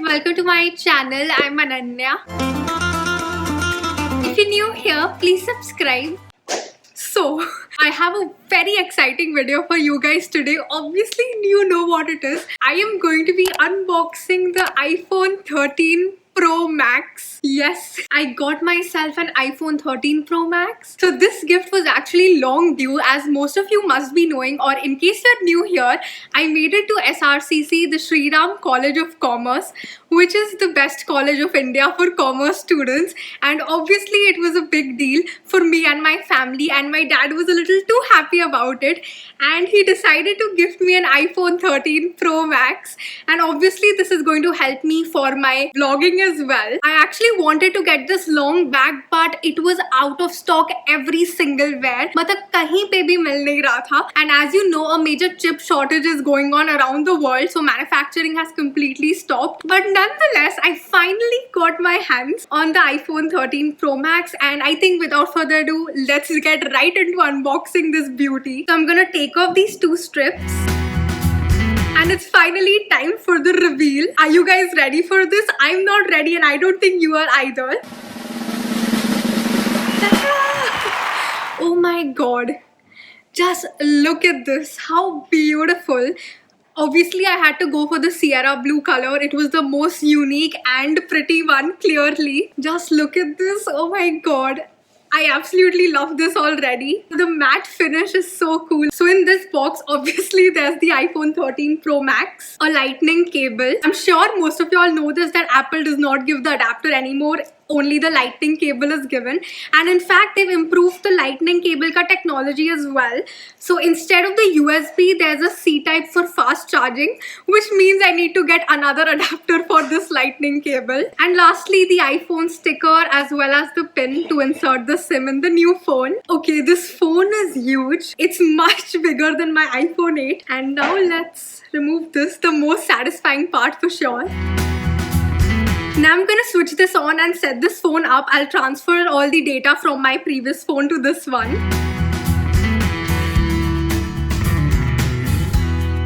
welcome to my channel. I'm Ananya. If you're new here, please subscribe. So, I have a very exciting video for you guys today. Obviously, you know what it is. I am going to be unboxing the iPhone 13 Pro Max. Yes, I got myself an iPhone 13 Pro Max. So this gift was actually long due, as most of you must be knowing, or in case you're new here, I made it to SRCC, the Sri Ram College of Commerce, which is the best college of India for commerce students. And obviously it was a big deal for me and my family, and my dad was a little too happy about it, and he decided to gift me an iPhone 13 Pro Max. And obviously this is going to help me for my vlogging as well. I actually wanted to get this long bag, but it was out of stock every single where. मतलब कहीं पे भी मिल नहीं रहा था. And as you know, a major chip shortage is going on around the world, so manufacturing has completely stopped. But nonetheless, I finally got my hands on the iPhone 13 Pro Max, and I think without further ado, let's get right into unboxing this beauty. So I'm gonna take off these two strips. And it's finally time for the reveal. Are you guys ready for this? I'm not ready, and I don't think you are either. Oh my god. Just look at this. How beautiful. Obviously, I had to go for the Sierra blue color. It was the most unique and pretty one, clearly. Just look at this. Oh my god. I absolutely love this already. The matte finish is so cool. So in this box, obviously there's the iPhone 13 Pro Max, a lightning cable. I'm sure most of y'all know this, that Apple does not give the adapter anymore. Only the lightning cable is given, and in fact they've improved the lightning cable ka technology as well. So instead of the USB, there's a C-type for fast charging, which means I need to get another adapter for this lightning cable. And lastly, the iPhone sticker as well as the pin to insert the SIM in the new phone. Okay, this phone is huge. It's much bigger than my iPhone 8. And now let's remove this, the most satisfying part for sure. Now I'm gonna switch this on and set this phone up. I'll transfer all the data from my previous phone to this one.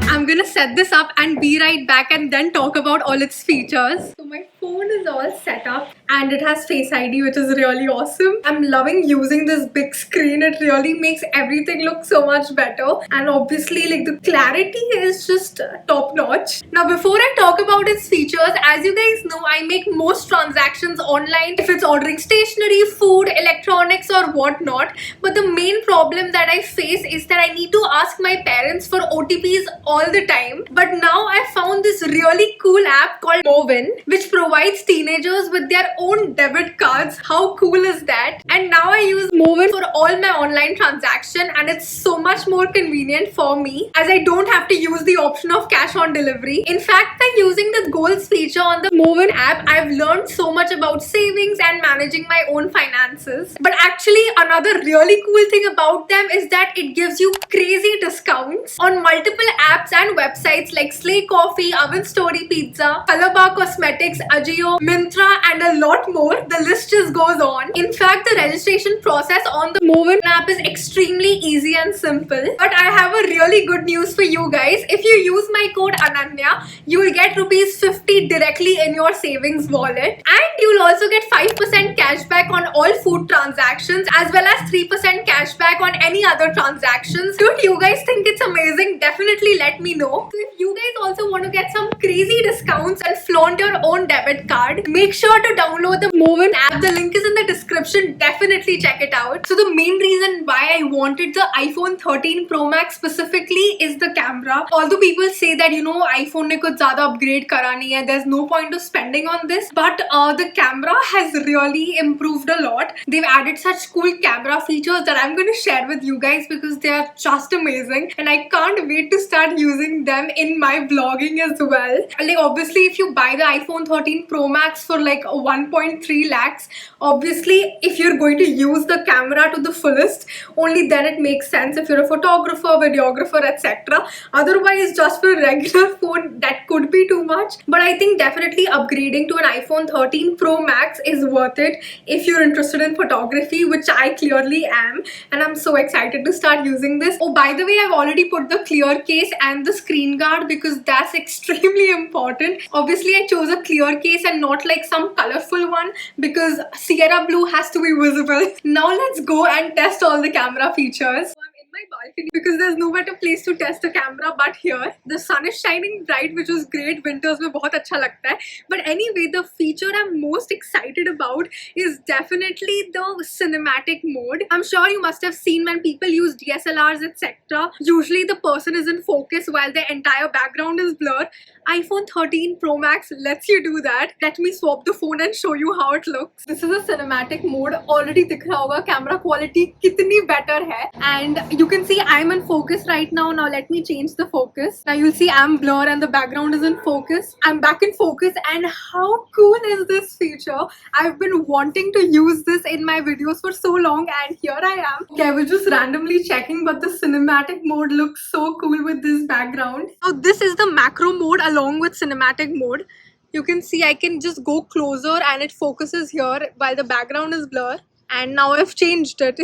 I'm gonna set this up and be right back and then talk about all its features. So my phone is all set up and it has Face ID, which is really awesome. I'm loving using this big screen. It really makes everything look so much better, and obviously like the clarity is just top notch. Now before I talk about its features, as you guys know, I make most transactions online, if it's ordering stationery, food, electronics or whatnot. But the main problem that I face is that I need to ask my parents for OTPs all the time. But now I found this really cool app called Movin, which provides teenagers with their own debit cards. How cool is that? And now I use Movin for all my online transaction, and it's so much more convenient for me, as I don't have to use the option of cash on delivery. In fact, by using the goals feature on the Movin app, I've learned so much about savings and managing my own finances. But actually, another really cool thing about them is that it gives you crazy discounts on multiple apps and websites like Slay Coffee, Oven Story Pizza, Colorbar Cosmetics, Ajio, Myntra, and a lot more. The list just goes on. In fact, the registration process on the Movin app is extremely easy and simple. But I have a really good news for you guys. If you use my code Ananya, you will get ₹50 directly in your savings wallet, and you'll also get 5% cashback on all food transactions, as well as 3% cashback on any other transactions. Don't you guys think it's amazing? Definitely let me know. So if you guys also want to get some crazy discounts and flaunt your own debit card, make sure to download the Movin app. The link is in the description. Definitely check it out. So the main reason why I wanted the iPhone 13 Pro Max specifically is the camera. Although people say that, you know, iPhone ne kuch zyada upgrade kara nahi hai, there's no point of spending on this, but the camera has really improved a lot. They've added such cool camera features that I'm going to share with you guys because they are just amazing, and I can't wait to start using them in my vlogging as well. Like obviously if you buy the iPhone 13 Pro Max for like 1.3 lakhs, obviously if you're going to use the camera to the fullest, only then it makes sense if you're a photographer, videographer, etc. Otherwise, just for a regular phone, that could be too much. But I think definitely upgrading to an iPhone 13 Pro Max is worth it if you're interested in photography, which I clearly am, and I'm so excited to start using this. Oh, by the way, I've already put the clear case and the screen guard because that's extremely important. Obviously, I chose a clear case and not like some colorful one, because Sierra Blue has to be visible. Now let's go and test all the camera features. So I'm in my balcony because there's no better place to test the camera but here. The sun is shining bright, which is great. Winters mein bahut acha lagta hai. But anyway, the feature I'm most excited about is definitely the cinematic mode. I'm sure you must have seen when people use DSLRs, etc. Usually the person is in focus while the entire background is blurred. iPhone 13 Pro Max lets you do that. Let me swap the phone and show you how it looks. This is a cinematic mode. Already dikh raha hoga camera quality kitni better hai. And you can see I'm in focus right now. Now let me change the focus. Now you'll see I'm blur and the background is in focus. I'm back in focus, and how cool is this feature? I've been wanting to use this in my videos for so long, and here I am. Okay, I was just randomly checking, but the cinematic mode looks so cool with this background. Now this is the macro mode along with cinematic mode. You can see I can just go closer and it focuses here while the background is blur. And now I've changed it.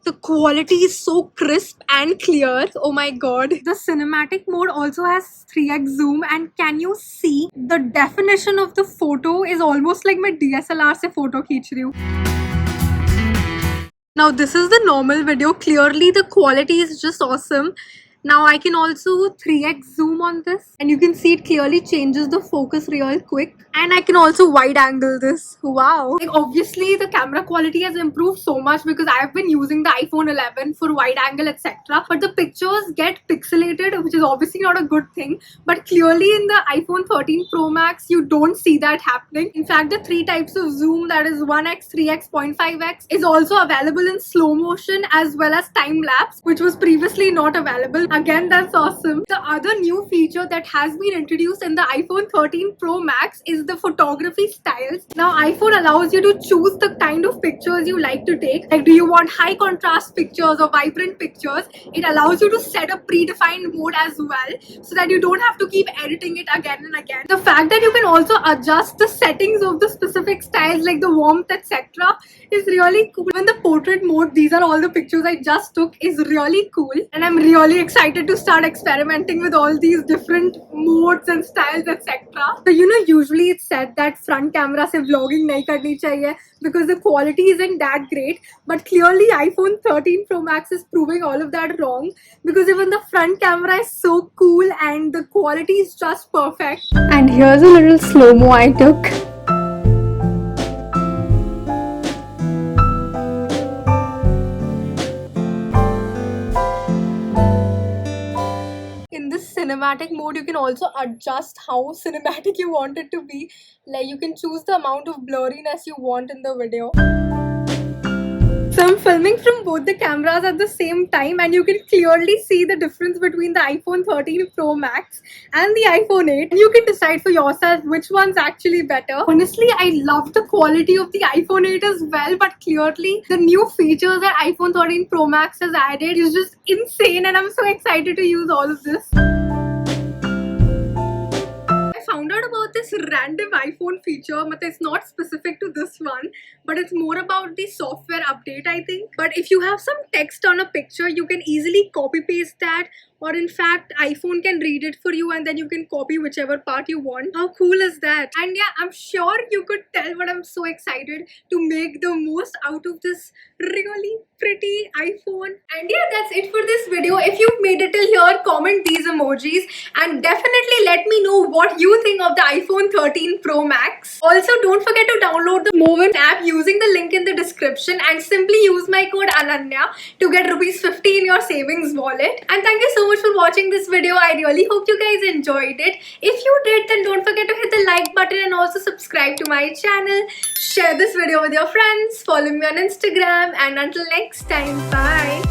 The quality is so crisp and clear. Oh my god. The cinematic mode also has 3x zoom, and can you see the definition of the photo is almost like मैं DSLR से photo खींच रही हूँ. Now this is the normal video. Clearly the quality is just awesome. Now I can also 3x zoom on this, and you can see it clearly changes the focus real quick. And I can also wide angle this. Wow. Like obviously the camera quality has improved so much because I've been using the iPhone 11 for wide angle, etc. But the pictures get pixelated, which is obviously not a good thing. But clearly in the iPhone 13 Pro Max, you don't see that happening. In fact, the 3 types of zoom, that is 1x, 3x, 0.5x, is also available in slow motion as well as time lapse, which was previously not available. Again, that's awesome. The other new feature that has been introduced in the iPhone 13 Pro Max is the photography styles. Now iPhone allows you to choose the kind of pictures you like to take. Like, do you want high contrast pictures or vibrant pictures? It allows you to set a predefined mode as well, so that you don't have to keep editing it again and again. The fact that you can also adjust the settings of the specific styles like the warmth, etc. is really cool. Even the portrait mode, these are all the pictures I just took, is really cool. And I'm really excited to start experimenting with all these different modes and styles, etc. So you know, usually it's said that front camera se vlogging nahi karni chahiye because the quality isn't that great, but clearly iPhone 13 Pro Max is proving all of that wrong, because even the front camera is so cool and the quality is just perfect. And here's a little slow-mo I took. In this cinematic mode, you can also adjust how cinematic you want it to be. Like, you can choose the amount of blurriness you want in the video. So I'm filming from both the cameras at the same time, and you can clearly see the difference between the iPhone 13 Pro Max and the iPhone 8. You can decide for yourself which one's actually better. Honestly, I love the quality of the iPhone 8 as well, but clearly the new features that iPhone 13 Pro Max has added is just insane, and I'm so excited to use all of this. Found out about this random iPhone feature, but it's not specific to this one, but it's more about the software update, I think. But if you have some text on a picture, you can easily copy paste that, or in fact iPhone can read it for you and then you can copy whichever part you want. How cool is that? And yeah, I'm sure you could tell, but I'm so excited to make the most out of this really pretty iPhone. And yeah, that's it for this video. If you've made it till here, comment these emojis and definitely let me know what you think of the iPhone 13 Pro Max. Also, don't forget to download the Movin app using the link in the description, and simply use my code Ananya to get ₹50 in your savings wallet. And thank you so much for watching this video. I really hope you guys enjoyed it. If you did, then don't forget to hit the like button and also subscribe to my channel. Share this video with your friends, follow me on Instagram, and until next time, bye.